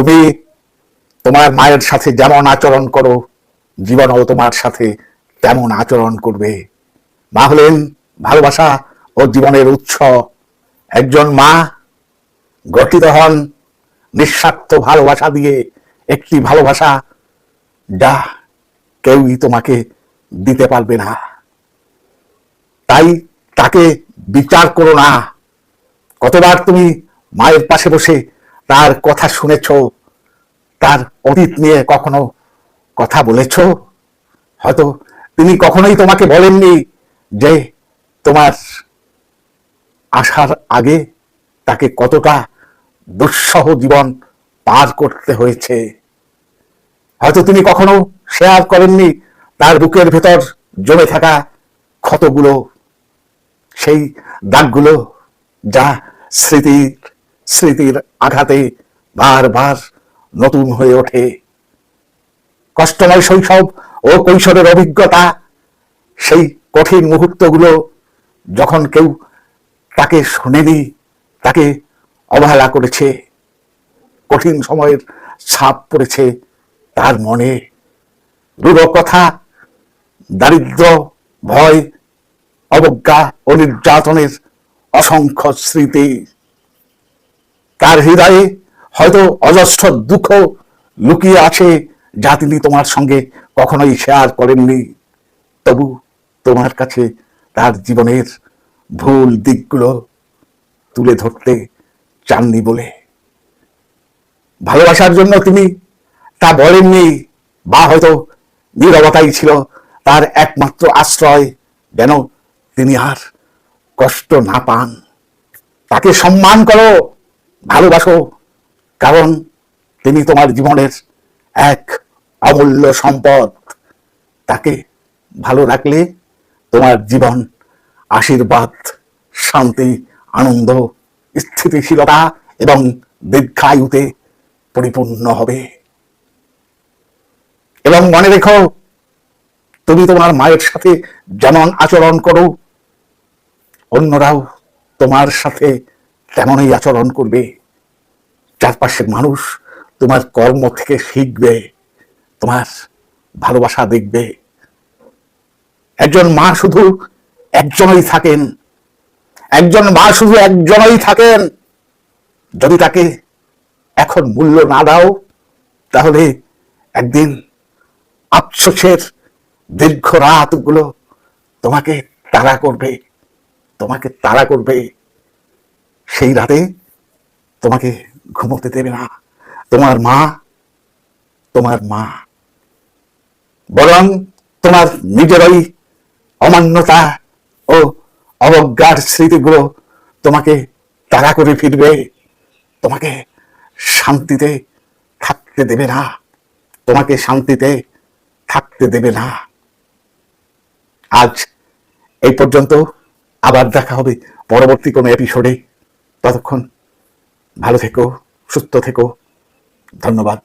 তুমি তোমার মায়ের সাথে যেমন আচরণ করো, জীবনও তোমার সাথে তেমন আচরণ করবে। মা হলেন ভালোবাসা ও জীবনের উৎস। একজন মা গঠিত হন নিঃস্বার্থ ভালোবাসা দিয়ে, একটি ভালোবাসা যা কেউই তোমাকে দিতে পারবে না। তাই তাকে বিচার করো না। কতবার তুমি মায়ের পাশে বসে তার কথা শুনেছ, তার অতীত নিয়ে কখনো কথা বলেছ? হয়তো তিনি কখনোই তোমাকে বলেননি যে তোমার আসার আগে তাকে কতটা দুঃসহ জীবন পার করতে হয়েছে। হয়তো তিনি কখনো শেয়ার করেননি তার বুকের ভেতর জমে থাকা ক্ষতগুলো, সেই দাগগুলো যা স্মৃতির আঘাতে বারবার নতুন হয়ে ওঠে। কষ্টময় শৈশব ও কৈশোরের অভিজ্ঞতা, সেই কঠিন মুহূর্তগুলো যখন কেউ তাকে শোনেনি, তাকে অবহেলা করেছে, কঠিন সময়ের ছাপ পড়েছে তার মনে। রূঢ় কথা, দারিদ্র, ভয়, অবজ্ঞা ও নির্যাতনের অসংখ্য স্মৃতি। তার হৃদয়ে হয়তো অজস্র দুঃখ লুকিয়ে আছে যা তিনি তোমার সঙ্গে কখনোই শেয়ার করেননি। তবু তোমার কাছে তার জীবনের ভুল দিকগুলো তুলে ধরতে চাননি বলে। ভালোবাসার জন্য তিনি তা বলেননি, বা হয়তো নীরবতাই ছিল তার একমাত্র আশ্রয়, যেন তিনি আর কষ্ট না পান। তাকে সম্মান করো, ভালোবাসো, কারণ তিনি তোমার জীবনের এক অমূল্য সম্পদ। তাকে ভালো রাখলে তোমার জীবন আশীর্বাদ, শান্তি, আনন্দ, স্থিতিশীলতা এবং দীর্ঘায়ুতে পরিপূর্ণ হবে। এবং মনে রেখো, তুমি তোমার মায়ের সাথে যেমন আচরণ করো, অন্যরাও তোমার সাথে তেমনই আচরণ করবে। চারপাশের মানুষ তোমার কর্ম থেকে শিখবে, তোমার ভালোবাসা দেখবে। একজন মা শুধু একজনই থাকেন, একজন মা শুধু একজনই থাকেন। যদি তাকে এখন মূল্য না দাও, তাহলে একদিন আফসোসের দীর্ঘ রাতগুলো তোমাকে তাড়া করবে। সেই রাতে তোমাকে ঘুমোতে দেবে না তোমার মা, বরং তোমার নিজেরই অমান্যতা ও অবজ্ঞার স্মৃতিগুলো তোমাকে তাড়া করে ফিরবে। তোমাকে শান্তিতে থাকতে দেবে না। আজ এই পর্যন্ত, আবার দেখা হবে পরবর্তী কোনো এপিসোডে। ততক্ষণ ভালো থেকো, সুস্থ থেকো। ধন্যবাদ।